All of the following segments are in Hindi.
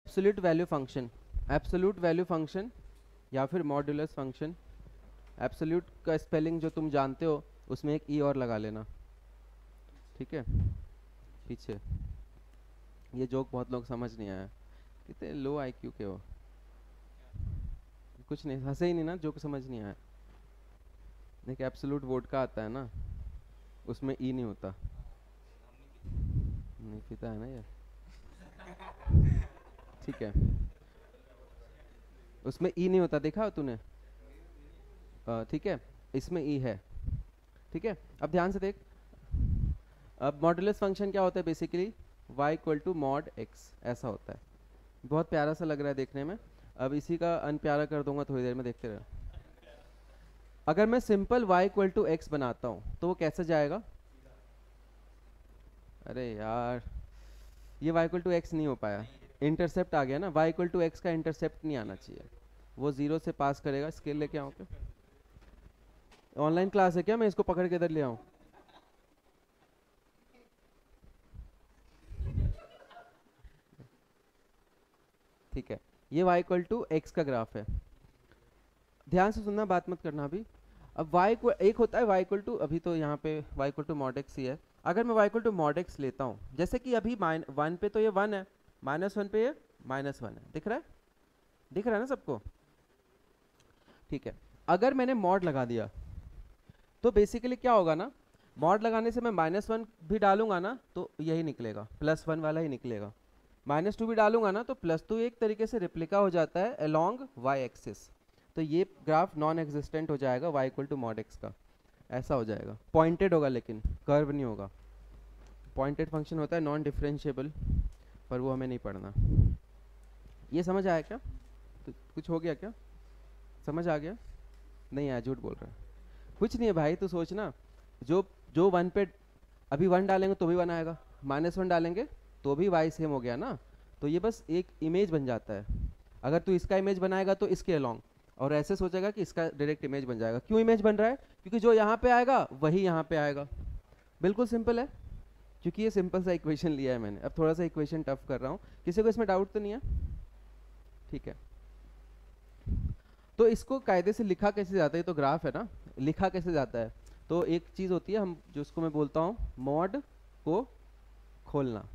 Absolute value function, absolute value function या फिर मॉड्यूलस फंक्शन। एब्सोल्यूट का स्पेलिंग जो तुम जानते हो उसमें एक ई और लगा लेना, ठीक है। पीछे ये जोक बहुत लोग समझ नहीं आया, कितने लो आईक्यू के हो। कुछ नहीं, हंसे ही नहीं ना, जोक समझ नहीं आया। देखिए एब्सोल्यूट वोडका आता है ना, उसमें ई नहीं होता। नहीं पीता है ना ये, ठीक है। उसमें ई नहीं होता, देखा तूने? ठीक है, इसमें ई है, ठीक है। अब ध्यान से देख, अब मॉड्यूलस फंक्शन क्या होता है basically, y equal to mod x, ऐसा होता है। बहुत प्यारा सा लग रहा है देखने में। अब इसी का अनप्यारा कर दूंगा थोड़ी देर में, देखते रहो। अगर मैं simple y equal to x बनाता हूँ तो वो कैसे जाएगा? अरे यार, ये y इक्वल टू एक्स नहीं हो पाया, इंटरसेप्ट आ गया ना। y इक्वल टू एक्स का इंटरसेप्ट नहीं आना चाहिए, वो जीरो से पास करेगा। स्केल लेके आऊँ क्या? ऑनलाइन क्लास है क्या, मैं इसको पकड़ के इधर ले आऊँ? ठीक है, ये y इक्वल टू एक्स का ग्राफ है। ध्यान से सुनना, बात मत करना अभी। अब y एक होता है y इक्वल टू, अभी तो यहाँ पे y equal to mod x ही है। अगर मैं y equal to mod x लेता हूँ, जैसे कि अभी वन पे तो ये वन है, -1 पे ये -1 है, दिख रहा है? दिख रहा है ना सबको? ठीक है, अगर मैंने मॉड लगा दिया तो बेसिकली क्या होगा ना, मॉड लगाने से मैं -1 भी डालूंगा ना तो यही निकलेगा, +1 वाला ही निकलेगा। -2 भी डालूंगा ना तो +2 एक तरीके से रिप्लिका हो जाता है अलोंग वाई एक्सिस। तो ये ग्राफ नॉन एग्जिस्टेंट हो जाएगा y equal to mod x का, ऐसा हो जाएगा। पॉइंटेड होगा लेकिन कर्व नहीं होगा। पॉइंटेड फंक्शन होता है नॉन डिफरेंशिएबल, पर वो हमें नहीं पढ़ना। ये समझ आया क्या? तो कुछ हो गया क्या? समझ आ गया? नहीं आया, झूठ बोल रहा है। कुछ नहीं है भाई, तू सोचना, जो जो वन पे अभी 1 डालेंगे तो भी 1 आएगा, -1 डालेंगे तो भी y सेम हो गया ना। तो ये बस एक इमेज बन जाता है। अगर तू इसका इमेज बनाएगा तो इसके अलोंग, और ऐसे सोचेगा कि इसका डायरेक्ट इमेज बन जाएगा। क्यों इमेज बन रहा है? क्योंकि जो यहाँ पे आएगा वही यहाँ पे आएगा। बिल्कुल सिंपल है, क्योंकि ये सिंपल सा इक्वेशन लिया है मैंने। अब थोड़ा सा इक्वेशन टफ कर रहा हूँ, किसी को इसमें डाउट तो नहीं है? ठीक है, तो इसको कायदे से लिखा कैसे जाता है? ये तो ग्राफ है ना, लिखा कैसे जाता है? तो एक चीज़ होती है, हम जो उसको मैं बोलता हूँ मॉड को खोलना,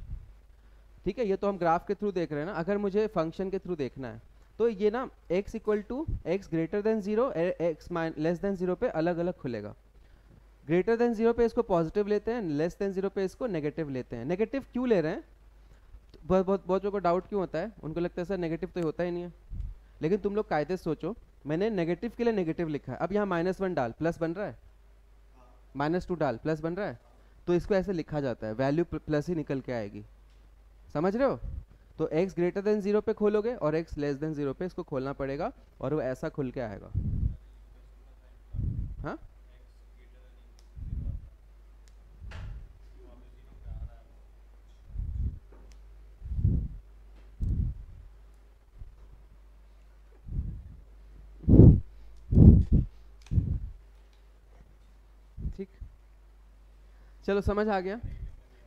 ठीक है। ये तो हम ग्राफ के थ्रू देख रहे हैं ना। अगर मुझे फंक्शन के थ्रू देखना है तो ये ना x equal to x greater than 0, x less than 0 पे अलग अलग खुलेगा। ग्रेटर देन 0 पे इसको पॉजिटिव लेते हैं, लेस देन 0 पे इसको नेगेटिव लेते हैं। नेगेटिव क्यों ले रहे हैं? तो बहुत लोगों को डाउट क्यों होता है, उनको लगता है सर नेगेटिव तो होता ही नहीं है। लेकिन तुम लोग कायदे से सोचो, मैंने नेगेटिव के लिए नेगेटिव लिखा है। अब यहाँ -1 डाल प्लस बन रहा है, -2 डाल प्लस बन रहा है। तो इसको ऐसे लिखा जाता है, वैल्यू प्लस ही निकल के आएगी। समझ रहे हो? तो x ग्रेटर देन 0 पे खोलोगे और x लेस देन 0 पे इसको खोलना पड़ेगा, और वो ऐसा खुल के आएगा। हाँ, ठीक, चलो समझ आ गया।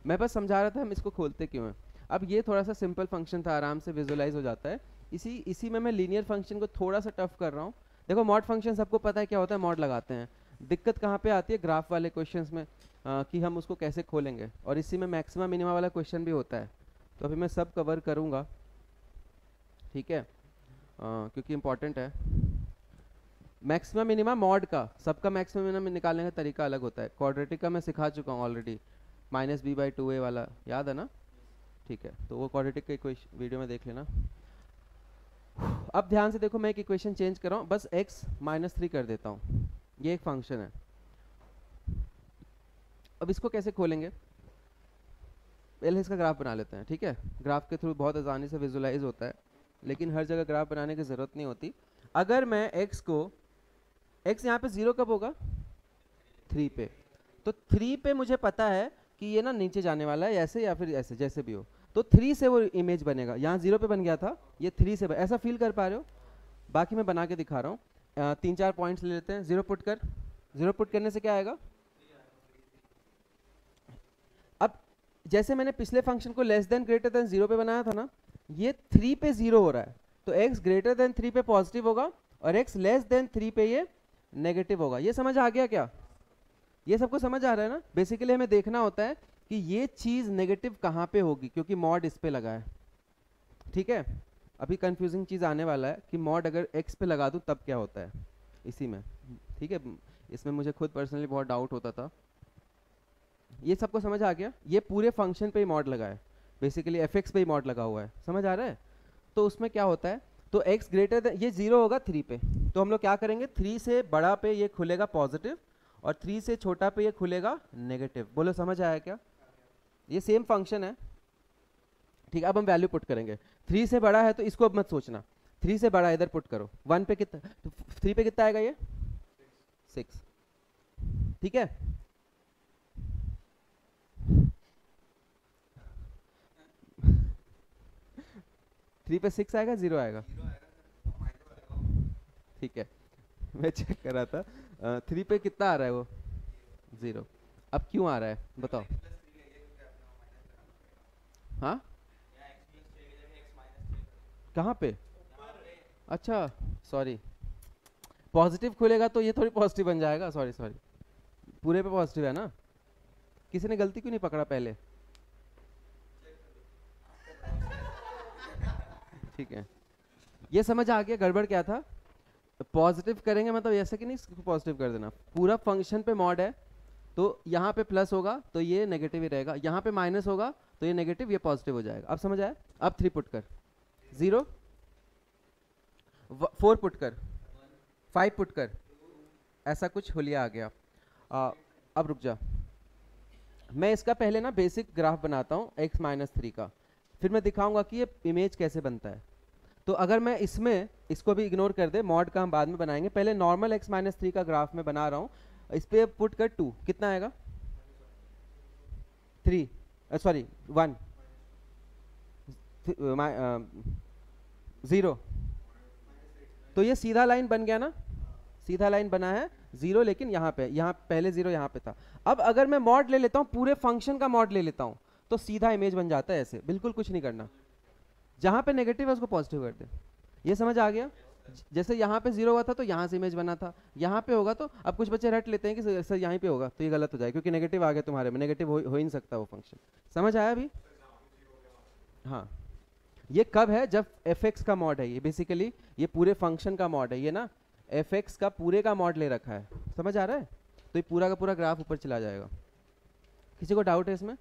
मैं बस समझा रहा था हम इसको खोलते क्यों हैं। अब ये थोड़ा सा सिंपल फंक्शन था, आराम से विजुलाइज हो जाता है। इसी में मैं लीनियर फंक्शन को थोड़ा सा टफ कर रहा हूँ। देखो मॉड फंक्शन सबको पता है क्या होता है, मॉड लगाते हैं। दिक्कत कहाँ पे आती है? ग्राफ वाले क्वेश्चंस में, कि हम उसको कैसे खोलेंगे। और इसी में मैक्सिमा मिनिमा वाला क्वेश्चन भी होता है। तो अभी मैं सब कवर करूँगा, ठीक है, क्योंकि इम्पोर्टेंट है। मैक्सिमम मिनिमा मॉड का, सबका मैक्सिमम मिनिमम निकालने का तरीका अलग होता है। क्वाड्रेटिक का मैं सिखा चुका हूँ ऑलरेडी, -b/2a वाला याद है ना? ठीक है, तो वो क्वाड्रेटिक का इक्वेशन वीडियो में देख लेना। अब ध्यान से देखो, मैं एक इक्वेशन चेंज कर रहा हूँ, बस x -3 कर देता हूँ। ये एक फंक्शन है। अब इसको कैसे खोलेंगे? पहले इसका ग्राफ बना लेते हैं, ठीक है। ग्राफ के थ्रू बहुत आसानी से विजुलाइज होता है, लेकिन हर जगह ग्राफ बनाने की ज़रूरत नहीं होती। अगर मैं x यहाँ पे 0 कब होगा? 3 पे। तो 3 पे मुझे पता है कि ये ना नीचे जाने वाला है, ऐसे या फिर ऐसे, जैसे भी हो। तो 3 से वो इमेज बनेगा। यहाँ 0 पे बन गया था, ये 3 से ऐसा फील कर पा रहे हो? बाकी मैं बना के दिखा रहा हूँ। 3-4 पॉइंट्स ले लेते हैं। 0 पुट कर, 0 पुट करने से क्या आएगा? अब जैसे मैंने पिछले फंक्शन को लेस देन ग्रेटर देन 0 पे बनाया था ना, ये 3 पे 0 हो रहा है, तो x ग्रेटर देन 3 पे पॉजिटिव होगा और x लेस देन 3 पे ये नेगेटिव होगा। ये समझ आ गया क्या? ये सबको समझ आ रहा है ना? बेसिकली हमें देखना होता है कि ये चीज नेगेटिव कहाँ पे होगी, क्योंकि मॉड इस पे लगा है। ठीक है, अभी कंफ्यूजिंग चीज आने वाला है कि मॉड अगर x पे लगा दूं तब क्या होता है इसी में। ठीक है, इसमें मुझे खुद पर्सनली बहुत डाउट होता था। ये सबको समझ आ गया? ये पूरे फंक्शन पे ही मॉड लगा है, बेसिकली fx पे ही मॉड लगा हुआ है, समझ आ रहा है? तो उसमें क्या होता है, तो x ग्रेटर देन ये 0 होगा 3 पे, तो हम लोग क्या करेंगे, 3 से बड़ा पे ये खुलेगा पॉजिटिव और 3 से छोटा पे ये खुलेगा नेगेटिव। बोलो समझ आया क्या? ये सेम फंक्शन है। ठीक है, अब हम वैल्यू पुट करेंगे। 3 से बड़ा है तो इसको अब मत सोचना, 3 से बड़ा इधर पुट करो। 1 पे कितना, तो 3 पे कितना आएगा, ये 6। ठीक है, थ्री पे 6 आएगा, 0 आएगा? ठीक है, मैं चेक कर रहा था। 3 पे कितना आ रहा है वो? 0। अब क्यों आ रहा है बताओ? हाँ, कहाँ पे? अच्छा सॉरी, पॉजिटिव खुलेगा तो ये थोड़ी पॉजिटिव बन जाएगा, सॉरी सॉरी, पूरे पे पॉजिटिव है ना। किसी ने गलती क्यों नहीं पकड़ा पहले? ठीक है, ये समझ आ गया गड़बड़ क्या था? पॉजिटिव करेंगे मतलब ऐसा कि नहीं पॉजिटिव कर देना, पूरा फंक्शन पे मॉड है, तो यहाँ पे प्लस होगा तो ये नेगेटिव ही रहेगा, यहाँ पे माइनस होगा तो ये नेगेटिव ये पॉजिटिव हो जाएगा। अब समझ आया? अब 3 पुट कर, 0, 4 पुट कर, 5 पुट कर, ऐसा कुछ हुलिया आ गया। अब रुक जा, मैं इसका पहले ना बेसिक ग्राफ बनाता हूँ x-3 का, फिर मैं दिखाऊंगा कि ये इमेज कैसे बनता है। तो अगर मैं इसमें इसको भी इग्नोर कर दे, मॉड का हम बाद में बनाएंगे, पहले नॉर्मल x-3 का ग्राफ में बना रहा हूँ। इस पे पुट कर 2, कितना आएगा? 3, सॉरी 1, 0। तो ये सीधा लाइन बन गया ना, सीधा लाइन बना है 0, लेकिन यहाँ पे, यहाँ पहले 0 यहाँ पे था। अब अगर मैं मॉड ले लेता हूँ, पूरे फंक्शन का मॉड ले लेता हूँ, तो सीधा इमेज बन जाता है ऐसे, बिल्कुल कुछ नहीं करना। जहाँ पे नेगेटिव है उसको पॉजिटिव कर दे। ये समझ आ गया? जैसे यहाँ पे 0 हुआ था तो यहाँ से इमेज बना था, यहाँ पे होगा तो अब कुछ बच्चे रट लेते हैं कि सर यहाँ पे होगा, तो ये गलत हो जाएगा क्योंकि नेगेटिव आ गया तुम्हारे में, नेगेटिव हो ही नहीं सकता वो फंक्शन। समझ आया अभी? हाँ, ये कब है? जब fx का मॉड है, ये बेसिकली ये पूरे फंक्शन का मॉड है, ये ना fx का पूरे का मॉड ले रखा है। समझ आ रहा है? तो ये पूरा का पूरा ग्राफ ऊपर चला जाएगा। किसी को डाउट है इसमें?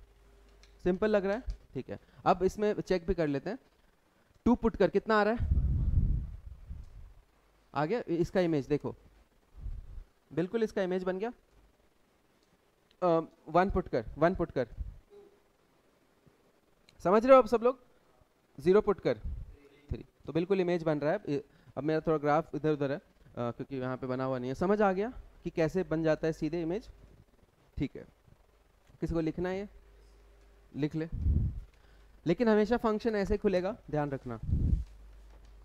सिंपल लग रहा है? ठीक है, अब इसमें चेक भी कर लेते हैं। 2 पुट कर, कितना आ रहा है? आ गया इसका इमेज, देखो बिल्कुल इसका इमेज बन गया। 1 पुट कर, 1 पुट कर, समझ रहे हो अब सब लोग? 0 पुट कर, 3, तो बिल्कुल इमेज बन रहा है। अब मेरा थोड़ा ग्राफ इधर उधर है क्योंकि यहाँ पे बना हुआ नहीं है। समझ आ गया कि कैसे बन जाता है सीधे इमेज? ठीक है, किसी को लिखना है? ये लिख ले, लेकिन हमेशा फंक्शन ऐसे खुलेगा, ध्यान रखना।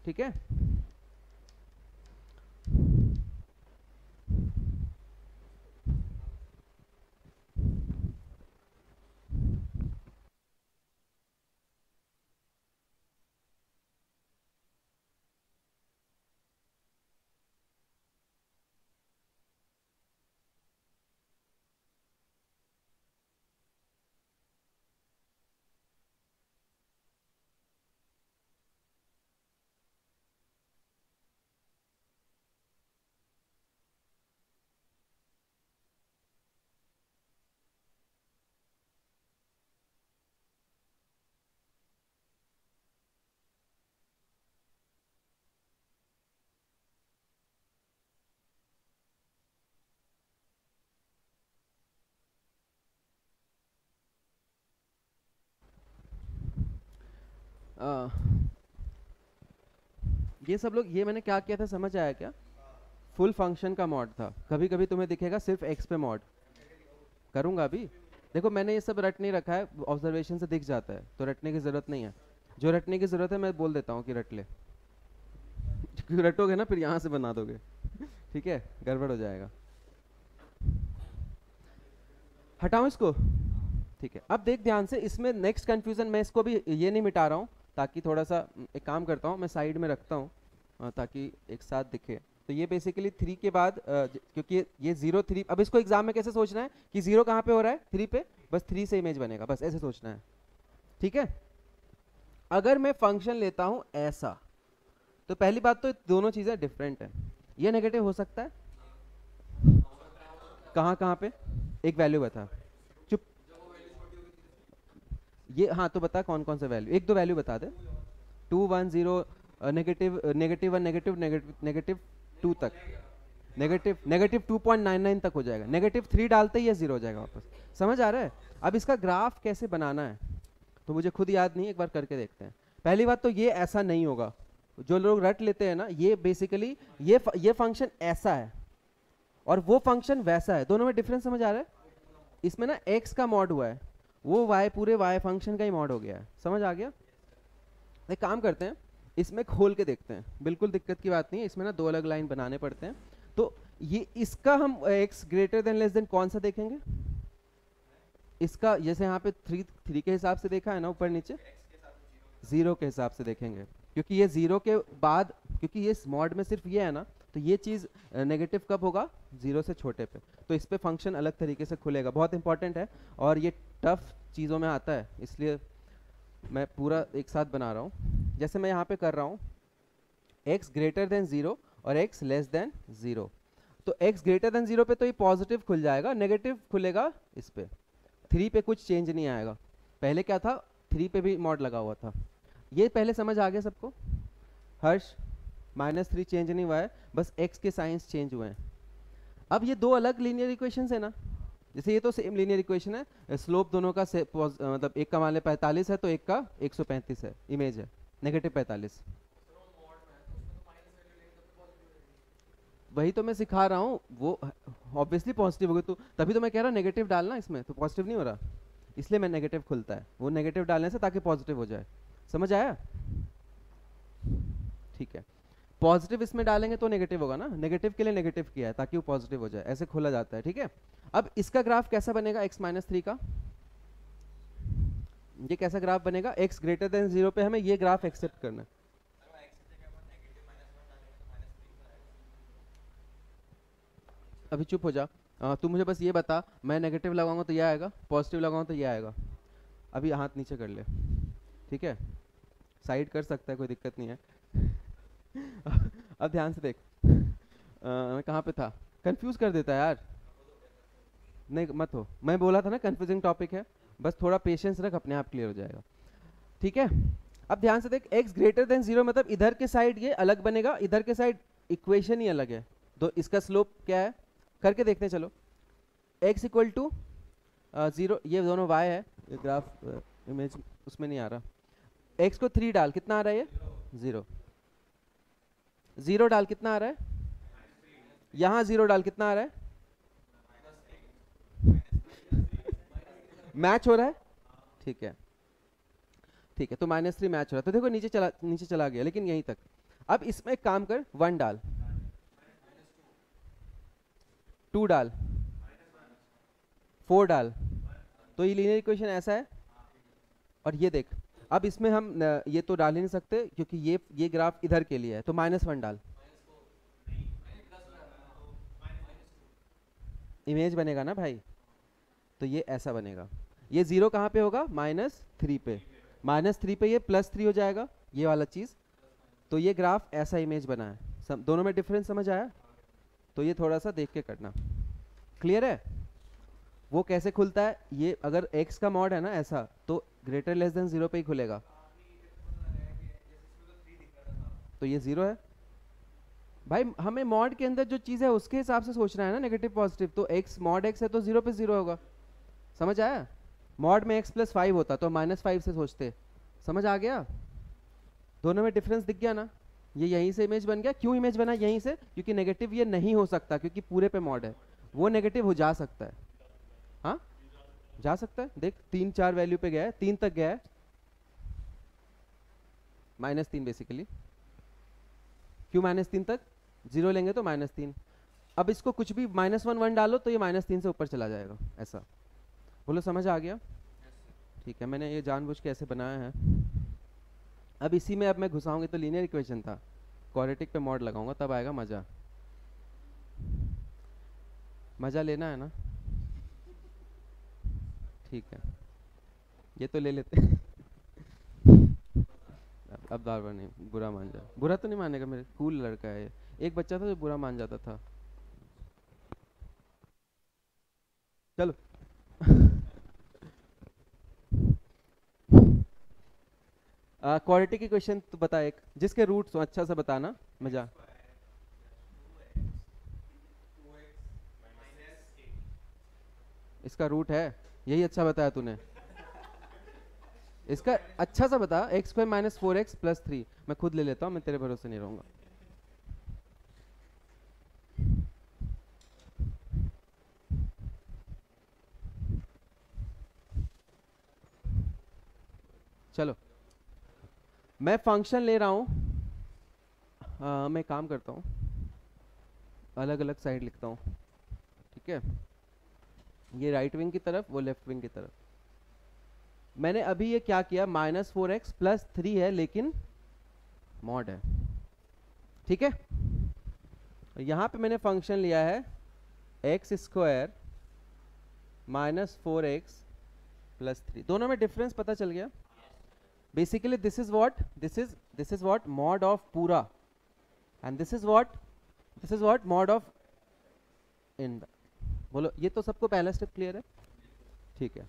ठीक है, ये सब लोग, ये मैंने क्या किया था समझ आया क्या? फुल फंक्शन का मॉड था। कभी कभी तुम्हें दिखेगा सिर्फ x पे मॉड करूंगा अभी। देखो मैंने ये सब रट नहीं रखा है, ऑब्जर्वेशन से दिख जाता है, तो रटने की जरूरत नहीं है। जो रटने की जरूरत है मैं बोल देता हूँ कि रट ले। रटोगे ना फिर यहाँ से बना दोगे। ठीक है, गड़बड़ हो जाएगा। हटाऊं इसको? ठीक है, अब देख ध्यान से, इसमें नेक्स्ट कंफ्यूजन, मैं इसको भी ये नहीं मिटा रहा हूँ, ताकि थोड़ा सा एक काम करता हूँ, मैं साइड में रखता हूँ ताकि एक साथ दिखे। तो ये बेसिकली 3 के बाद क्योंकि ये 0 3, अब इसको एग्जाम में कैसे सोचना है कि 0 कहाँ पे हो रहा है, 3 पे, बस 3 से इमेज बनेगा, बस ऐसे सोचना है, ठीक है। अगर मैं फंक्शन लेता हूँ ऐसा, तो पहली बात तो दोनों चीजें डिफरेंट है। ये नेगेटिव हो सकता है कहाँ कहाँ पे, एक वैल्यू बता, चुप, ये हाँ तो बता कौन कौन सा वैल्यू, एक दो वैल्यू बता दे। 2 1 0, नेगेटिव नेगेटिव 1, नेगेटिव नेगेटिव 2 तक, नेगेटिव नेगेटिव 2.99 तक हो जाएगा, नेगेटिव 3 डालते ही ये 0 हो जाएगा वापस। समझ आ रहा है? अब इसका ग्राफ कैसे बनाना है तो मुझे खुद याद नहीं, एक बार करके देखते हैं। पहली बात तो ये ऐसा नहीं होगा, जो लोग रट लेते हैं ना, ये बेसिकली ये फंक्शन ऐसा है और वो फंक्शन वैसा है, दोनों में डिफरेंस समझ आ रहा है? इसमें ना x का मॉड हुआ है, वो y पूरे y फंक्शन का ही मॉड हो गया है, समझ आ गया? एक काम करते हैं, इसमें खोल के देखते हैं, बिल्कुल दिक्कत की बात नहीं है, इसमें ना 2 अलग लाइन बनाने पड़ते हैं। तो ये इसका हम x greater than less than कौन सा देखेंगे? इसका जैसे यहाँ पे 3 के हिसाब से देखा है ना ऊपर नीचे, 0 के हिसाब से देखेंगे, क्योंकि ये 0 के बाद, क्योंकि ये मॉड में सिर्फ ये है ना, तो ये चीज नेगेटिव कब होगा? 0 से छोटे पे, तो इस पे फंक्शन अलग तरीके से खुलेगा, बहुत इंपॉर्टेंट है और ये टफ चीज़ों में आता है, इसलिए मैं पूरा एक साथ बना रहा हूँ। जैसे मैं यहाँ पे कर रहा हूँ x ग्रेटर देन 0 और x लेस देन 0, तो x ग्रेटर देन 0 पे तो ये पॉजिटिव खुल जाएगा, नेगेटिव खुलेगा इस पे, 3 पे कुछ चेंज नहीं आएगा। पहले क्या था, 3 पे भी मॉड लगा हुआ था, ये पहले समझ आ गया सबको? हर्ष, -3 चेंज नहीं हुआ है, बस x के साइंस चेंज हुए हैं। अब ये 2 अलग लीनियर इक्वेशंस है ना, जैसे ये तो सेम लीनियर इक्वेशन है, स्लोप दोनों का मतलब एक का मान ले 45 है तो एक का 135 है, इमेज है -45। वही तो मैं सिखा रहा हूँ, वो ऑब्वियसली पॉजिटिव होगी, तो तभी तो मैं कह रहा हूँ नेगेटिव डालना, इसमें तो पॉजिटिव नहीं हो रहा, इसलिए मैं नेगेटिव खुलता है, वो नेगेटिव डालने से ताकि पॉजिटिव हो जाए। समझ आया? ठीक है, पॉजिटिव इसमें डालेंगे तो नेगेटिव होगा ना, नेगेटिव के लिए नेगेटिव किया है ताकि वो पॉजिटिव हो जाए, ऐसे खोला जाता है, ठीक है। अब इसका ग्राफ कैसा बनेगा x-3 का, ये कैसा ग्राफ बनेगा? x ग्रेटर देन 0 पे हमें ये ग्राफ एक्सेप्ट करना है। अभी चुप हो जा, तू मुझे बस ये बता, मैं नेगेटिव लगाऊंगा तो ये आएगा, पॉजिटिव लगाऊंगा तो ये आएगा। अभी हाथ नीचे कर ले, ठीक है, साइड कर सकता है, कोई दिक्कत नहीं है। अब ध्यान से देख, मैं कहाँ पे था, कंफ्यूज कर देता है यार, नहीं मत हो, मैं बोला था ना कंफ्यूजिंग टॉपिक है, बस थोड़ा पेशेंस रख, अपने आप क्लियर हो जाएगा, ठीक है। अब ध्यान से देख, x ग्रेटर देन 0 मतलब इधर के साइड ये अलग बनेगा, इधर के साइड इक्वेशन ही अलग है, तो इसका स्लोप क्या है करके देखते हैं, चलो। x इक्वल टू 0, ये दोनों y है, ये ग्राफ इमेज उसमें नहीं आ रहा, x को 3 डाल, कितना आ रहा है ये? 0, 0 डाल कितना आ रहा है? यहाँ 0 डाल कितना आ रहा है? मैच हो रहा है, ठीक है, ठीक है, तो -3 मैच हो रहा है, तो देखो नीचे चला गया, लेकिन यहीं तक। अब इसमें एक काम कर, 1 डाल, 2 डाल, 4 डाल, तो ये लीनियर इक्वेशन ऐसा है। और ये देख, अब इसमें हम ये तो डाल ही नहीं सकते क्योंकि ये ग्राफ इधर के लिए है, तो -1 डाल, इमेज बनेगा ना भाई, तो ये ऐसा बनेगा, ये 0 कहाँ पे होगा? -3 पे, -3 पे ये +3 हो जाएगा, ये वाला चीज, तो ये ग्राफ ऐसा इमेज बना है। दोनों में डिफरेंस समझ आया? तो ये थोड़ा सा देख के करना, क्लियर है? वो कैसे खुलता है, ये अगर x का मॉड है ना ऐसा, तो ग्रेटर लेस देन 0 पे ही खुलेगा, तो ये 0 है भाई, हमें मॉड के अंदर जो चीज है उसके हिसाब से सोचना है ना, नेगेटिव पॉजिटिव, तो x मॉड x है तो 0 पे 0 होगा, समझ आया? मॉड में x + 5 होता तो -5 से सोचते, समझ आ गया? दोनों में डिफरेंस दिख गया ना, ये यहीं से इमेज बन गया, क्यों इमेज बना यहीं से? क्योंकि नेगेटिव ये नहीं हो सकता, क्योंकि पूरे पे मॉड है, वो नेगेटिव हो जा सकता है, हाँ जा सकता है, देख 3 4 वैल्यू पे गया है, 3 तक गया है, -3 बेसिकली, क्यों -3 तक? 0 लेंगे तो -3, अब इसको कुछ भी -1 1 डालो तो ये -3 से ऊपर चला जाएगा, ऐसा बोलो, समझ आ गया? ठीक है, मैंने ये जानबूझ के ऐसे बनाया है। अब इसी में अब मैं घुसाऊंगी तो लीनियर इक्वेशन था, क्वाड्रेटिक पे मॉड लगाऊंगा तब आएगा मजा। मजा लेना है ना, ठीक है ये तो ले लेते हैं। अब बार बार नहीं, बुरा मान जा, बुरा तो नहीं मानेगा, मेरे कूल लड़का है ये। एक बच्चा था जो बुरा मान जाता था। चलो क्वाड्रेटिक इक्वेशन तो बता एक, जिसके रूट्स हो अच्छा सा बताना, मजा। इसका रूट है, यही अच्छा बताया तूने। इसका अच्छा सा बता, x square minus 4x plus 3। मैं खुद ले लेता हूँ, मैं तेरे भरोसे नहीं रहूंगा। चलो मैं फंक्शन ले रहा हूँ, मैं काम करता हूँ, अलग अलग साइड लिखता हूँ, ठीक है। ये राइट विंग की तरफ, वो लेफ्ट विंग की तरफ। मैंने अभी ये क्या किया, -4x प्लस 3 है लेकिन मॉड है, ठीक है। यहाँ पे मैंने फंक्शन लिया है एक्स स्क्वायर -4x प्लस 3। दोनों में डिफरेंस पता चल गया। Basically this is what mod of पूरा, and this is what mod of in. बोलो, ये तो सबको पहला स्टेप क्लियर है, ठीक है।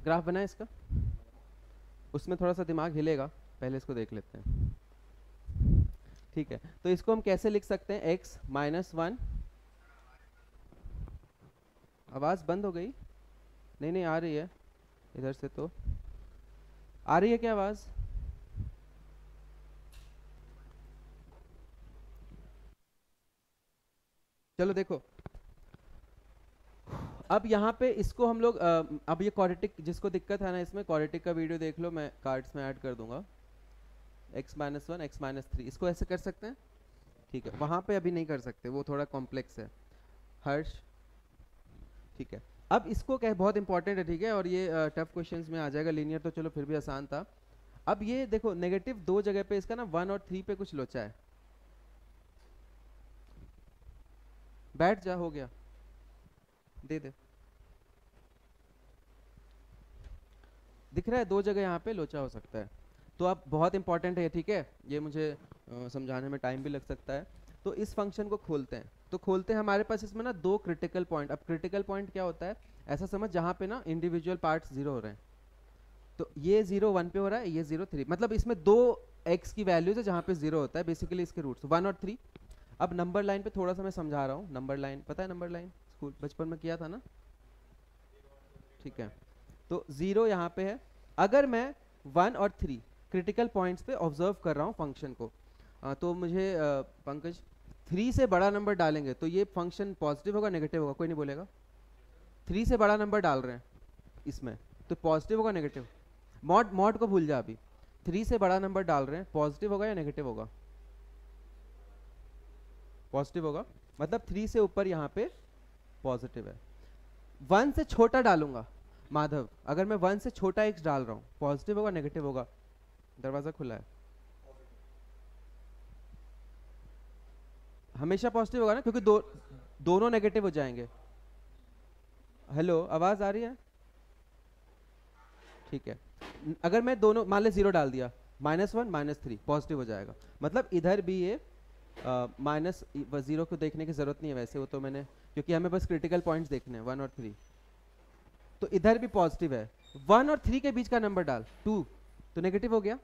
ग्राफ बना है इसका, उसमें थोड़ा सा दिमाग हिलेगा, पहले इसको देख लेते हैं, ठीक है। तो इसको हम कैसे लिख सकते हैं, x -1। आवाज बंद हो गई? नहीं नहीं आ रही है, इधर से तो आ रही है क्या आवाज? चलो देखो, अब यहाँ पे इसको हम लोग अब ये क्वाड्रेटिक, जिसको दिक्कत है ना इसमें, क्वाड्रेटिक का वीडियो देख लो, मैं कार्ड्स में ऐड कर दूंगा। x -1 x -3 इसको ऐसे कर सकते हैं, ठीक है। वहां पे अभी नहीं कर सकते, वो थोड़ा कॉम्प्लेक्स है हर्ष, ठीक है। अब इसको क्या, बहुत इंपॉर्टेंट है, ठीक है, और ये टफ क्वेश्चंस में आ जाएगा। लीनियर तो चलो फिर भी आसान था। अब ये देखो, नेगेटिव दो जगह पे इसका ना 1 और 3 पे कुछ लोचा है। बैठ जा, हो गया, दे दे। दिख रहा है दो जगह यहाँ पे लोचा हो सकता है, तो अब बहुत इंपॉर्टेंट है, ठीक है। ये मुझे समझाने में टाइम भी लग सकता है। तो इस फंक्शन को खोलते हैं, तो खोलते हैं, हमारे पास इसमें ना दो क्रिटिकल पॉइंट। अब क्रिटिकल पॉइंट क्या होता है, ऐसा समझ जहाँ पे ना इंडिविजुअल पार्ट्स 0 हो रहे हैं। तो ये 0 1 पे हो रहा है, ये 0 3, मतलब इसमें दो x की वैल्यूज है जहाँ पे 0 होता है। बेसिकली इसके रूट्स 1 और 3। अब नंबर लाइन पे थोड़ा सा मैं समझा रहा हूँ। नंबर लाइन पता है, नंबर लाइन स्कूल बचपन में किया था ना, ठीक है। तो 0 यहाँ पे है। अगर मैं 1 और 3 क्रिटिकल पॉइंट्स पे ऑब्जर्व कर रहा हूँ फंक्शन को, तो मुझे पंकज 3 से बड़ा नंबर डालेंगे तो ये फंक्शन पॉजिटिव होगा नेगेटिव होगा? कोई नहीं बोलेगा। 3 से बड़ा नंबर डाल रहे हैं इसमें, तो पॉजिटिव होगा नेगेटिव? मॉड को भूल जा अभी। 3 से बड़ा नंबर डाल रहे हैं, पॉजिटिव होगा या नेगेटिव होगा? पॉजिटिव होगा, मतलब 3 से ऊपर यहाँ पे पॉजिटिव है। 1 से छोटा डालूंगा माधव, अगर मैं 1 से छोटा x डाल रहा हूँ, पॉजिटिव होगा नेगेटिव होगा? दरवाजा खुला है, हमेशा पॉजिटिव होगा ना, क्योंकि दोनों नेगेटिव हो जाएंगे। हेलो, आवाज आ रही है? ठीक है। अगर मैं दोनों मान ले 0 डाल दिया, -1 -3 पॉजिटिव हो जाएगा। मतलब इधर भी ये माइनस 0 को देखने की जरूरत नहीं है वैसे, वो तो मैंने, क्योंकि हमें बस क्रिटिकल पॉइंट्स देखने हैं 1 और 3। तो इधर भी पॉजिटिव है, 1 और 3 के बीच का नंबर डाल 2, तो नेगेटिव हो गया।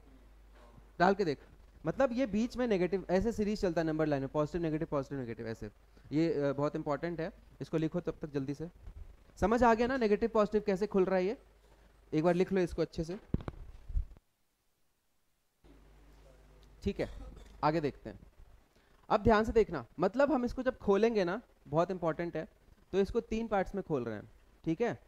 डाल के देख, मतलब ये बीच में नेगेटिव, ऐसे सीरीज चलता है नंबर लाइन में, पॉजिटिव नेगेटिव ऐसे। ये बहुत इंपॉर्टेंट है, इसको लिखो तब तक जल्दी से। समझ आ गया ना नेगेटिव पॉजिटिव कैसे खुल रहा है ये? एक बार लिख लो इसको अच्छे से, ठीक है। आगे देखते हैं। अब ध्यान से देखना, मतलब हम इसको जब खोलेंगे ना, बहुत इंपॉर्टेंट है, तो इसको 3 पार्ट्स में खोल रहे हैं, ठीक है।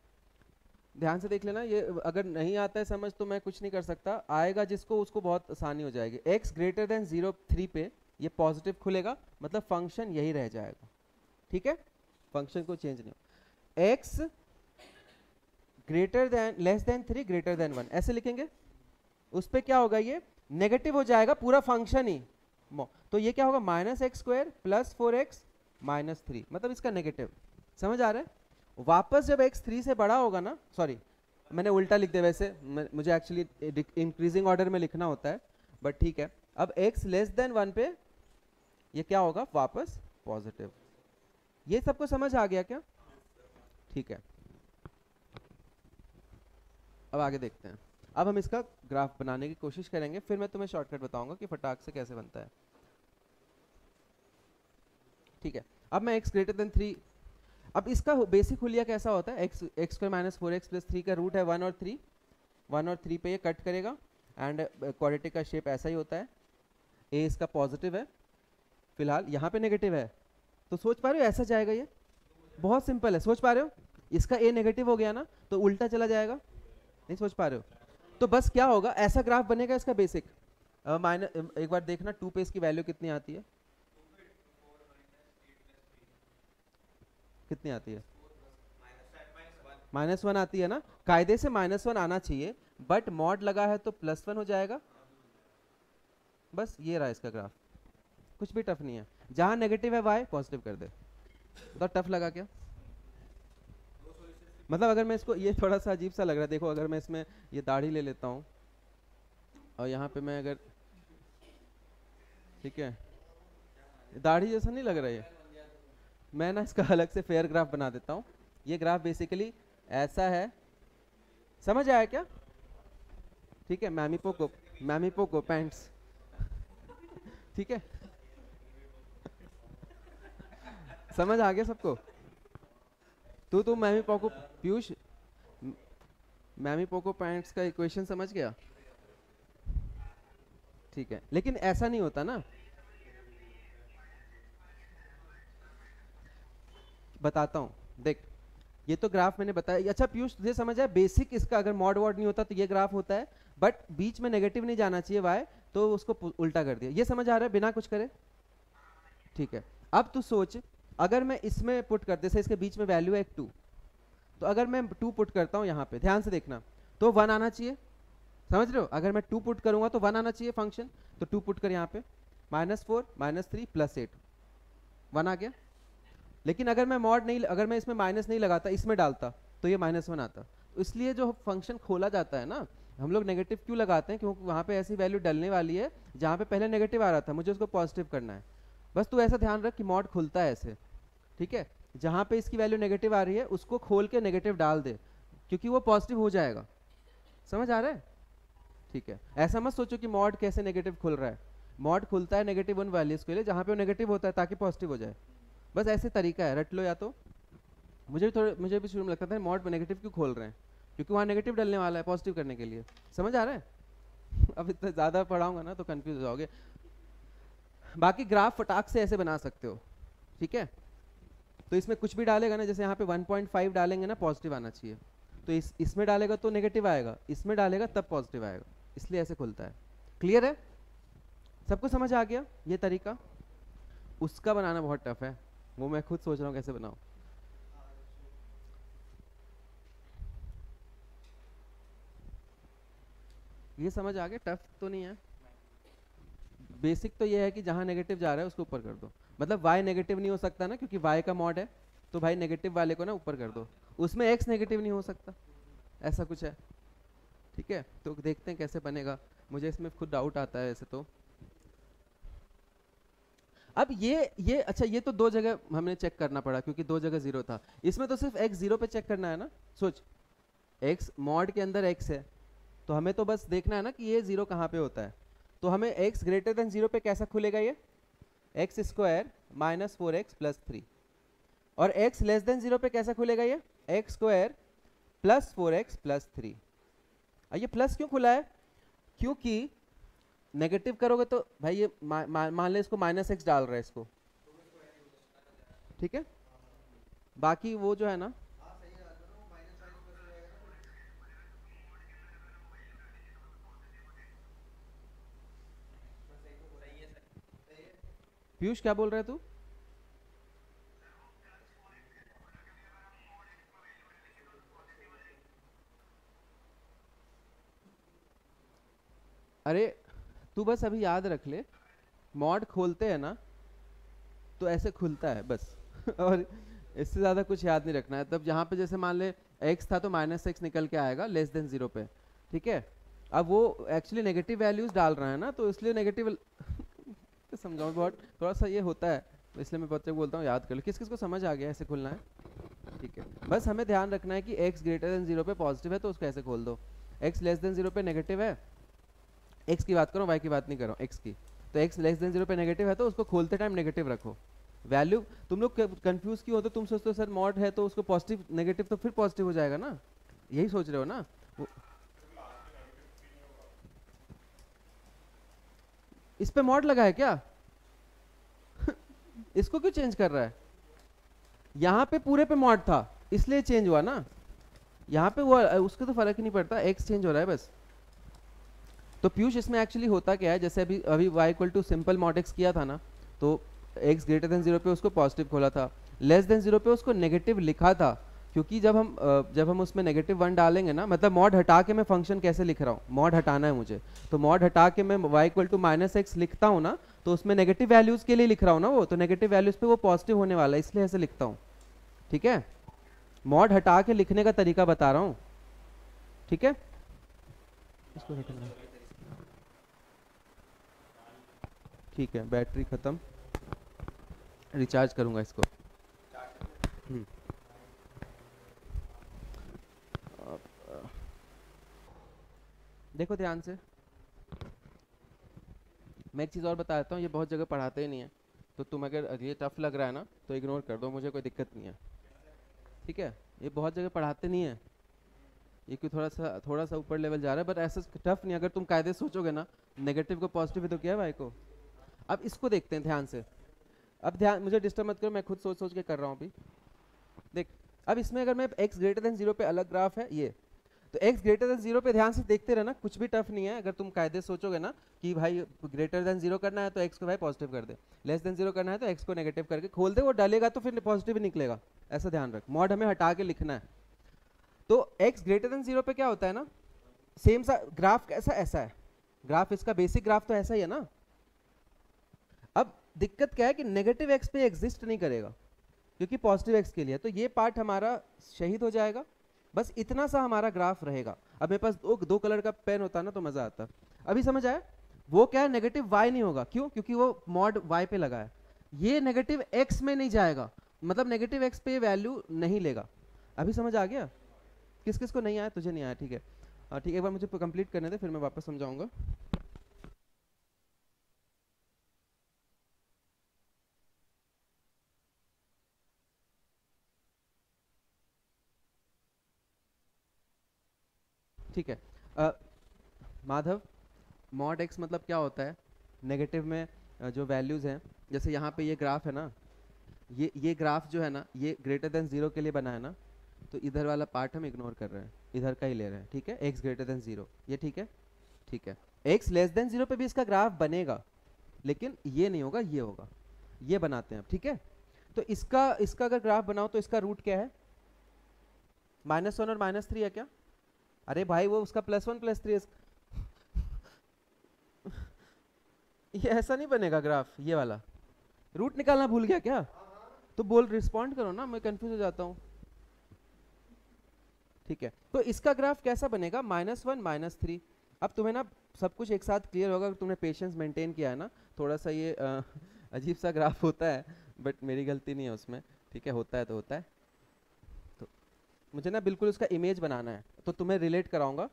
ध्यान से देख लेना, ये अगर नहीं आता है समझ तो मैं कुछ नहीं कर सकता, आएगा जिसको उसको बहुत आसानी हो जाएगी। x ग्रेटर देन 0 3 पे ये पॉजिटिव खुलेगा, मतलब फंक्शन यही रह जाएगा, ठीक है, फंक्शन को चेंज नहीं हो। x greater than less than 3 greater than 1 ऐसे लिखेंगे, उस पे क्या होगा, ये नेगेटिव हो जाएगा पूरा फंक्शन ही। तो ये क्या होगा, minus x square plus 4x minus 3, मतलब इसका नेगेटिव। समझ आ रहा है? वापस जब x 3 से बड़ा होगा ना, सॉरी मैंने उल्टा लिख दिया, वैसे मुझे एक्चुअली इंक्रीजिंग ऑर्डर में लिखना होता है, बट ठीक है। अब x लेस देन 1 पे ये क्या होगा, वापस पॉजिटिव। ये सबको समझ आ गया क्या? ठीक है, अब आगे देखते हैं। अब हम इसका ग्राफ बनाने की कोशिश करेंगे, फिर मैं तुम्हें शॉर्टकट बताऊंगा कि फटाक से कैसे बनता है। ठीक है, अब मैं x ग्रेटर देन 3, अब इसका बेसिक हुलिया कैसा होता है, x square minus 4x plus 3 का रूट है 1 और 3, 1 और 3 पे ये कट करेगा, एंड क्वाड्रेटिक का शेप ऐसा ही होता है। a इसका पॉजिटिव है, फिलहाल यहाँ पे नेगेटिव है, तो सोच पा रहे हो ऐसा जाएगा ये? बहुत सिंपल है, सोच पा रहे हो? इसका a नेगेटिव हो गया ना, तो उल्टा चला जाएगा, नहीं सोच पा रहे हो? तो बस क्या होगा, ऐसा ग्राफ बनेगा इसका बेसिक। माइनस एक बार देखना 2 पे इसकी वैल्यू कितनी आती है, कितनी आती है? -1 आती है ना, कायदे से -1 आना चाहिए, बट मॉड लगा है तो +1 हो जाएगा। बस ये रहा इसका ग्राफ, कुछ भी टफ नहीं है। जहां नेगेटिव है y पॉजिटिव कर दे, तो टफ लगा क्या? मतलब अगर मैं इसको, ये थोड़ा सा अजीब सा लग रहा है, देखो अगर मैं इसमें ये दाढ़ी ले लेता हूँ और यहाँ पे मैं अगर, ठीक है, दाढ़ी जैसा नहीं लग रहा है, मैं ना इसका अलग से फेयर ग्राफ बना देता हूँ। ये ग्राफ बेसिकली ऐसा है, समझ आया क्या? ठीक है, मैमी पोको पैंट्स, ठीक है, समझ आ गया सबको? तू मैमी पोको, पीयूष मैमी पोको पैंट्स का इक्वेशन समझ गया? ठीक है, लेकिन ऐसा नहीं होता ना, बताता हूँ देख। ये तो ग्राफ मैंने बताया, अच्छा पीयूष तुझे समझ आया बेसिक इसका? अगर मॉड वॉड नहीं होता तो ये ग्राफ होता है, बट बीच में नेगेटिव नहीं जाना चाहिए y, तो उसको उल्टा कर दिया। ये समझ आ रहा है बिना कुछ करे? ठीक है, अब तू सोच, अगर मैं इसमें पुट कर, जैसे इसके बीच में वैल्यू है 2, तो अगर मैं 2 पुट करता हूँ यहाँ पे, ध्यान से देखना, तो 1 आना चाहिए। समझ रहे हो? अगर मैं 2 पुट करूंगा तो 1 आना चाहिए फंक्शन, तो 2 पुट कर यहाँ पे, -4 -3 +8, 1 आ गया। लेकिन अगर मैं मॉड नहीं, अगर मैं इसमें माइनस नहीं लगाता, इसमें डालता, तो ये -1 आता। तो इसलिए जो फंक्शन खोला जाता है ना, हम लोग नेगेटिव क्यों लगाते हैं, क्योंकि वहाँ पे ऐसी वैल्यू डलने वाली है जहाँ पे पहले नेगेटिव आ रहा था, मुझे उसको पॉजिटिव करना है। बस तू ऐसा ध्यान रख कि मॉड खुलता है ऐसे, ठीक है? जहाँ पे इसकी वैल्यू नेगेटिव आ रही है उसको खोल के नेगेटिव डाल दे, क्योंकि वो पॉजिटिव हो जाएगा। समझ आ रहा है? ठीक है, ऐसा मत सोचो कि मॉड कैसे नेगेटिव खुल रहा है। मॉड खुलता है नेगेटिव उन वैल्यूज के लिए जहाँ पे वो नेगेटिव होता है, ताकि पॉजिटिव हो जाए। बस ऐसे तरीका है, रट लो। या तो मुझे भी शुरू में लगता था मॉड नेगेटिव क्यों खोल रहे हैं, क्योंकि वहाँ नेगेटिव डलने वाला है पॉजिटिव करने के लिए। समझ आ रहा है? अब इतना ज़्यादा पढ़ाऊंगा ना तो कंफ्यूज हो जाओगे। बाकी ग्राफ फटाक से ऐसे बना सकते हो, ठीक है? तो इसमें कुछ भी डालेगा ना, जैसे यहाँ पे 1.5 डालेंगे ना, पॉजिटिव आना चाहिए, तो इसमें डालेगा तो नेगेटिव आएगा, इसमें डालेगा तब पॉजिटिव आएगा, इसलिए ऐसे खुलता है। क्लियर है? सबको समझ आ गया ये तरीका? उसका बनाना बहुत टफ है, वो मैं खुद सोच रहा हूँ कैसे बनाऊँ। ये समझ आ गया? टफ तो नहीं है। बेसिक तो ये है कि जहाँ नेगेटिव जा रहा है उसको ऊपर कर दो, मतलब y नेगेटिव नहीं हो सकता ना, क्योंकि y का मॉड है, तो भाई नेगेटिव वाले को ना ऊपर कर दो, उसमें x नेगेटिव नहीं हो सकता, ऐसा कुछ है। ठीक है, तो देखते हैं कैसे बनेगा, मुझे इसमें खुद डाउट आता है ऐसे तो। अब ये अच्छा, ये तो दो जगह हमने चेक करना पड़ा क्योंकि दो जगह जीरो था, इसमें तो सिर्फ x जीरो पे चेक करना है ना। सोच, x मॉड के अंदर x है, तो हमें तो बस देखना है ना कि ये जीरो कहाँ पे होता है। तो हमें x ग्रेटर देन जीरो पे कैसा खुलेगा ये, एक्स स्क्वायर -4x + 3, और x लेस देन जीरो पे कैसा खुलेगा ये, एक्स स्क्वायर +4x + 3। ये प्लस क्यों खुला है, क्योंकि नेगेटिव करोगे तो भाई ये मान ले इसको -x डाल रहा है इसको, ठीक है? बाकी वो जो है ना, पीयूष क्या बोल रहा है तू? अरे तू बस अभी याद रख ले, मॉड खोलते हैं ना तो ऐसे खुलता है बस और इससे ज़्यादा कुछ याद नहीं रखना है। तब यहाँ पे जैसे मान ले x था तो -x निकल के आएगा लेस देन 0 पे, ठीक है। अब वो एक्चुअली नेगेटिव वैल्यूज डाल रहा है ना, तो इसलिए नेगेटिव तो समझाऊँ, बहुत थोड़ा सा ये होता है, तो इसलिए मैं बच्चे को बोलता हूँ याद कर लो। किस किस को समझ आ गया ऐसे खुलना है? ठीक है, बस हमें ध्यान रखना है कि x ग्रेटर देन 0 पे पॉजिटिव है तो उसको ऐसे खोल दो, x लेस देन 0 पे नेगेटिव है, x की बात करो y की बात नहीं कर रहा हूँ, x की, तो x लेस देन 0 पे नेगेटिव है तो उसको खोलते टाइम नेगेटिव रखो। वैल्यू तुम लोग कंफ्यूज क्यों होते, तुम सोचते हो सर मॉड है तो उसको पॉजिटिव नेगेटिव तो फिर पॉजिटिव हो जाएगा ना, यही सोच रहे हो ना? इस पे मॉड लगा है क्या? इसको क्यों चेंज कर रहा है? यहाँ पे पूरे पे मॉड था इसलिए चेंज हुआ ना, यहाँ पे वो उसको तो फर्क ही नहीं पड़ता, एक्स चेंज हो रहा है बस। तो पीयूष इसमें एक्चुअली होता क्या है, जैसे अभी अभी y equal to simple mod x किया था ना, तो x ग्रेटर देन 0 पे उसको पॉजिटिव खोला था, लेस देन 0 पे उसको नेगेटिव लिखा था, क्योंकि जब हम उसमें -1 डालेंगे ना, मतलब मॉड हटा के मैं फंक्शन कैसे लिख रहा हूँ, मॉड हटाना है मुझे, तो मॉड हटा के मैं y इक्वल टू -x लिखता हूँ ना, तो उसमें नेगेटिव वैल्यूज के लिए लिख रहा हूँ ना, वो तो नेगेटिव वैल्यूज पे वो पॉजिटिव होने वाला है, इसलिए ऐसे लिखता हूँ, ठीक है। मॉड हटा के लिखने का तरीका बता रहा हूँ, ठीक है। इसको रखना, ठीक है, बैटरी खत्म, रिचार्ज करूंगा इसको। देखो ध्यान से, मैं एक चीज़ और बता देता हूँ, ये बहुत जगह पढ़ाते ही नहीं है, तो तुम अगर ये टफ लग रहा है ना तो इग्नोर कर दो, मुझे कोई दिक्कत नहीं है, ठीक है। ये बहुत जगह पढ़ाते नहीं है, ये क्यों थोड़ा सा ऊपर लेवल जा रहा है, बट ऐसा टफ नहीं, अगर तुम कायदे सोचोगे ना, नेगेटिव को पॉजिटिव ही तो किया है भाई को। अब इसको देखते हैं ध्यान से, अब ध्यान, मुझे डिस्टर्ब मत करो, मैं खुद सोच सोच के कर रहा हूँ अभी। देख, अब इसमें अगर मैं x ग्रेटर देन 0 पे अलग ग्राफ है ये, तो x ग्रेटर देन 0 पे ध्यान से देखते रहना, कुछ भी टफ नहीं है, अगर तुम कायदे सोचोगे ना कि भाई ग्रेटर देन 0 करना है तो x को भाई पॉजिटिव कर दे, लेस देन 0 करना है तो x को नेगेटिव करके खोल दे, वो डालेगा तो फिर पॉजिटिव ही निकलेगा, ऐसा ध्यान रख, मॉड हमें हटा के लिखना है। तो x ग्रेटर देन 0 पे क्या होता है ना, सेम सा ग्राफ कैसा, ऐसा है ग्राफ, इसका बेसिक ग्राफ तो ऐसा ही है ना। अब दिक्कत क्या है कि नेगेटिव x पे एग्जिस्ट नहीं करेगा क्योंकि पॉजिटिव x के लिए, तो ये पार्ट हमारा शहीद हो जाएगा, बस इतना सा हमारा ग्राफ रहेगा। अब मेरे पास दो कलर का पेन होता ना तो मजा आता। अभी समझ आया? वो क्या है, नेगेटिव y नहीं होगा, क्यों? क्योंकि वो मॉड y पे लगा है, ये नेगेटिव x में नहीं जाएगा, मतलब नेगेटिव x पे वैल्यू नहीं लेगा। अभी समझ आ गया? किस किस को नहीं आया? तुझे नहीं आया, ठीक है, ठीक है, एक बार मुझे कंप्लीट करने दे फिर मैं वापस समझाऊंगा। ठीक है, माधव, मॉड x मतलब क्या होता है? नेगेटिव में जो वैल्यूज हैं, जैसे यहाँ पे ये ग्राफ है ना, ये ग्राफ जो है ना, ये ग्रेटर देन 0 के लिए बना है ना, तो इधर वाला पार्ट हम इग्नोर कर रहे हैं, इधर का ही ले रहे हैं, ठीक है, x ग्रेटर देन 0, ये ठीक है, ठीक है। x लेस देन 0 पे भी इसका ग्राफ बनेगा, लेकिन ये नहीं होगा, ये होगा, ये बनाते हैं अब, ठीक है। तो इसका अगर ग्राफ बनाओ तो इसका रूट क्या है? -1 और -3 है क्या? अरे भाई वो उसका +1 +3, ये ऐसा नहीं बनेगा ग्राफ, ये वाला। रूट निकालना भूल गया क्या? तो बोल, रिस्पॉन्ड करो ना, मैं कंफ्यूज हो जाता हूँ। ठीक है, तो इसका ग्राफ कैसा बनेगा? -1 -3। अब तुम्हें ना सब कुछ एक साथ क्लियर होगा, तुमने पेशेंस मेंटेन किया है ना। थोड़ा सा ये अजीब सा ग्राफ होता है, बट मेरी गलती नहीं है उसमें, ठीक है, होता है तो होता है। तो मुझे ना बिल्कुल उसका इमेज बनाना है, तो तुम्हें रिलेट कराऊंगा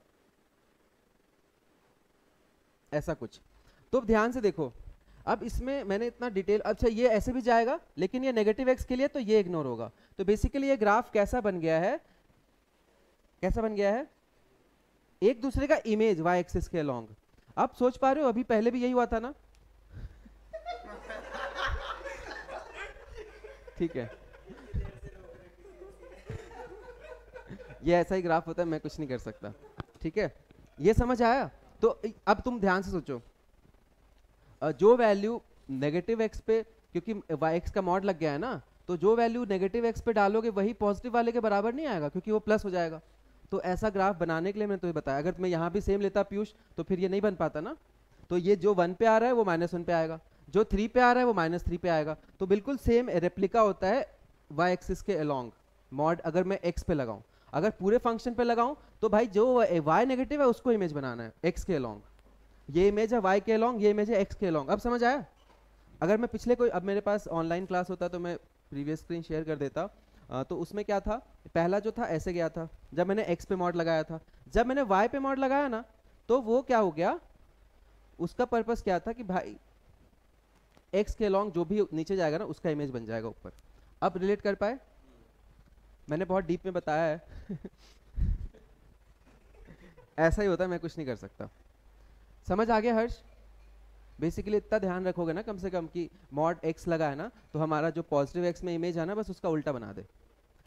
ऐसा कुछ। तो ध्यान से देखो, अब इसमें मैंने इतना डिटेल, अच्छा ये ऐसे भी जाएगा, लेकिन ये नेगेटिव x के लिए तो ये इग्नोर होगा। तो बेसिकली ये ग्राफ कैसा बन गया है, कैसा बन गया है? एक दूसरे का इमेज y एक्सिस के अलोंग। आप सोच पा रहे हो, अभी पहले भी यही हुआ था ना? ठीक है, ये ऐसा ही ग्राफ होता है, मैं कुछ नहीं कर सकता, ठीक है, ये समझ आया? तो अब तुम ध्यान से सोचो, जो वैल्यू नेगेटिव x पे, क्योंकि x का मॉड लग गया है ना, तो जो वैल्यू नेगेटिव x पे डालोगे वही पॉजिटिव वाले के बराबर नहीं आएगा, क्योंकि वो प्लस हो जाएगा। तो ऐसा ग्राफ बनाने के लिए मैंने तुम्हें बताया, अगर मैं यहाँ भी सेम लेता पीयूष तो फिर ये नहीं बन पाता ना। तो ये जो 1 पे आ रहा है वो -1 पे आएगा, जो 3 पे आ रहा है वो -3 पे आएगा। तो बिल्कुल सेम रेप्लिका होता है y एक्सिस के अलोंग मॉड। अगर मैं x पे लगाऊं, अगर पूरे फंक्शन पे लगाऊं तो भाई जो y नेगेटिव है उसको इमेज बनाना है x के अलोंग। ये इमेज है y के अलोंग, ये इमेज है x के अलोंग। अब समझ आया? अगर मैं पिछले कोई, अब मेरे पास ऑनलाइन क्लास होता तो मैं प्रीवियस स्क्रीन शेयर कर देता। तो उसमें क्या था, पहला जो था ऐसे गया था जब मैंने x पे मॉड लगाया था। जब मैंने y पे मॉड लगाया ना तो वो क्या हो गया, उसका पर्पस क्या था कि भाई x के अलोंग जो भी नीचे जाएगा ना उसका इमेज बन जाएगा ऊपर। अब रिलेट कर पाए? मैंने बहुत डीप में बताया है ऐसा ही होता है, मैं कुछ नहीं कर सकता। समझ आ गया हर्ष? बेसिकली इतना ध्यान रखोगे ना कम से कम कि मॉड x लगा है ना तो हमारा जो पॉजिटिव x में इमेज है ना बस उसका उल्टा बना दे।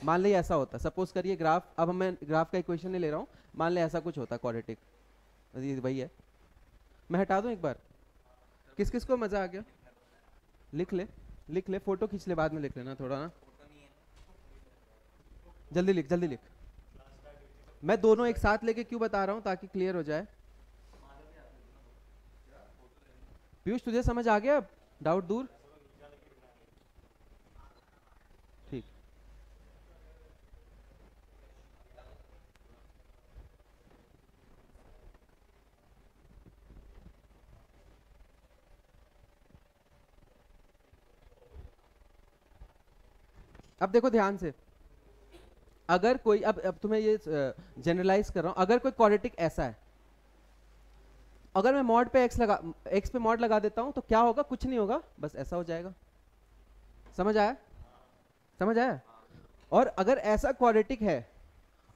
मान ली ऐसा होता, सपोज करिए ग्राफ, अब मैं ग्राफ का इक्वेशन नहीं ले रहा हूँ, मान ले ऐसा कुछ होता क्वाड्रेटिक, वही है। मैं हटा दूं एक बार? किस किस को मजा आ गया? लिख ले, लिख ले, फोटो खींच ले, बाद में लिख लेना थोड़ा ना, जल्दी लिख, जल्दी लिख। मैं दोनों एक साथ लेके क्यों बता रहा हूँ, ताकि क्लियर हो जाए। पीयूष तुझे समझ आ गया? अब डाउट दूर? ठीक। अब देखो ध्यान से, अगर कोई, अब तुम्हें ये जनरलाइज कर रहा हूं, अगर कोई क्वाड्रेटिक ऐसा है, अगर मैं मॉड पे x पे मॉड लगा देता हूं तो क्या होगा? कुछ नहीं होगा, बस ऐसा हो जाएगा। समझ आया? समझ आया? और अगर ऐसा क्वाड्रेटिक है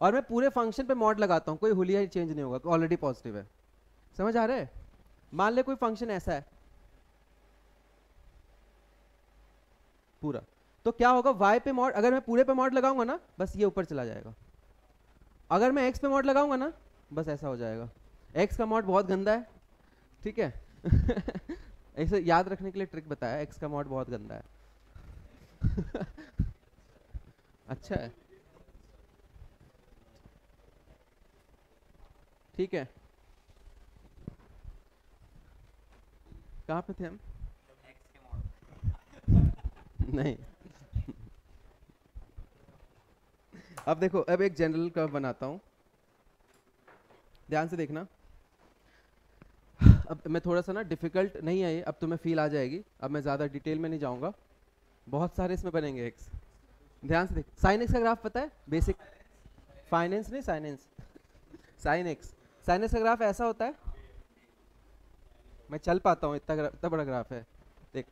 और मैं पूरे फंक्शन पे मॉड लगाता हूं, कोई हुलिया चेंज नहीं होगा, ऑलरेडी पॉजिटिव है। समझ आ रहा है? मान ले कोई फंक्शन ऐसा है पूरा, तो क्या होगा? y पे मॉड, अगर मैं पूरे पे मॉड लगाऊंगा ना बस ये ऊपर चला जाएगा। अगर मैं x पे मॉड लगाऊंगा ना बस ऐसा हो जाएगा। x का मॉड बहुत गंदा है, ठीक है ऐसे याद रखने के लिए ट्रिक बताया, x का मॉड बहुत गंदा है अच्छा है, ठीक है। कहाँ पे थे हम? नहीं अब देखो, अब एक जनरल कर्व बनाता हूं, ध्यान से देखना। अब मैं थोड़ा सा ना, डिफिकल्ट नहीं है ये, अब तुम्हें फील आ जाएगी। अब मैं ज्यादा डिटेल में नहीं जाऊंगा, बहुत सारे इसमें बनेंगे एक्स। ध्यान से देख, साइन एक्स का ग्राफ पता है? बेसिक फाइनेंस नहीं, साइनेंस साइन एक्स, साइन एक्स का ग्राफ ऐसा होता है। मैं चल पाता हूँ, इतना बड़ा ग्राफ है, देख,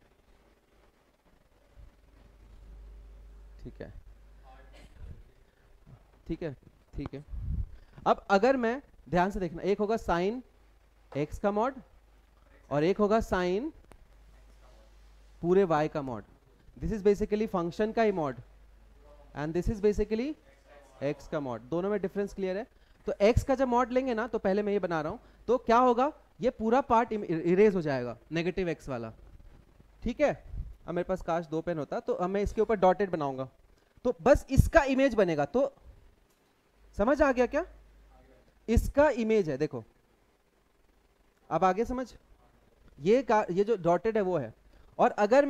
ठीक है, ठीक है, ठीक है। अब अगर मैं, ध्यान से देखना, एक होगा साइन एक्स का मॉड और एक होगा साइन पूरे y का mod. This is basically function का ही mod and this is basically x का मॉड। दोनों में डिफरेंस क्लियर है? तो x का जब मॉड लेंगे ना, तो पहले मैं ये बना रहा हूं, तो क्या होगा, ये पूरा पार्ट इरेज हो जाएगा, नेगेटिव x वाला, ठीक है। अब मेरे पास काश 2 पेन होता तो अब मैं इसके ऊपर डॉटेड बनाऊंगा, तो बस इसका इमेज बनेगा। तो समझ आ गया क्या? इसका इमेज है, देखो अब आगे समझ। ये जो डॉटेड है वो है। और अगर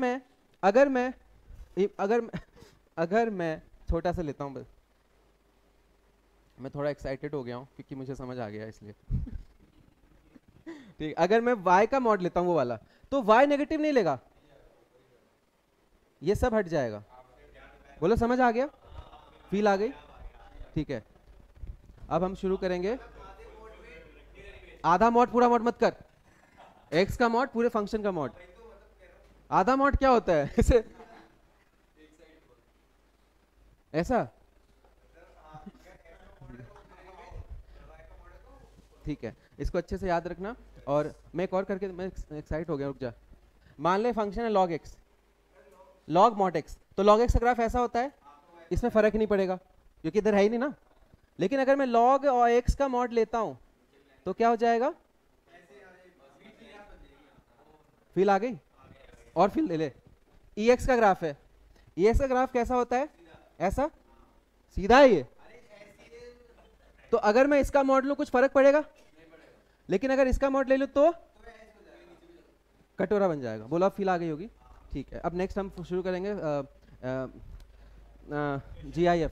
मैं छोटा सा लेता हूं बस, मैं थोड़ा एक्साइटेड हो गया हूं क्योंकि मुझे समझ आ गया इसलिए ठीक, अगर मैं y का मॉड लेता हूं वो वाला, तो y नेगेटिव नहीं लेगा, ये सब हट जाएगा। बोलो समझ आ गया? फील आ गई? ठीक है, अब हम शुरू करेंगे। आधा मॉड पूरा मॉड मत कर, x का मॉड पूरे फंक्शन का मॉड। आधा मॉड क्या होता है? ऐसे ऐसा, ठीक है, इसको अच्छे से याद रखना। और मैं एक और करके, मैं एक्साइट हो गया, रुक जा। मान ले फंक्शन है log x, log mod x, तो log x का ग्राफ ऐसा होता है, इसमें फर्क नहीं पड़ेगा क्योंकि इधर है ही नहीं ना। लेकिन अगर मैं log और x का मॉड लेता हूं तो क्या हो जाएगा? फील आ गई? और फील ले ले, ex का ग्राफ है, ex का ग्राफ कैसा होता है? ऐसा सीधा है ये, तो अगर मैं इसका मॉड लूं कुछ फर्क पड़ेगा? लेकिन अगर इसका मॉड ले लूं तो कटोरा बन जाएगा। बोलो, अब फील आ गई होगी। ठीक है, अब नेक्स्ट हम शुरू करेंगे GIF।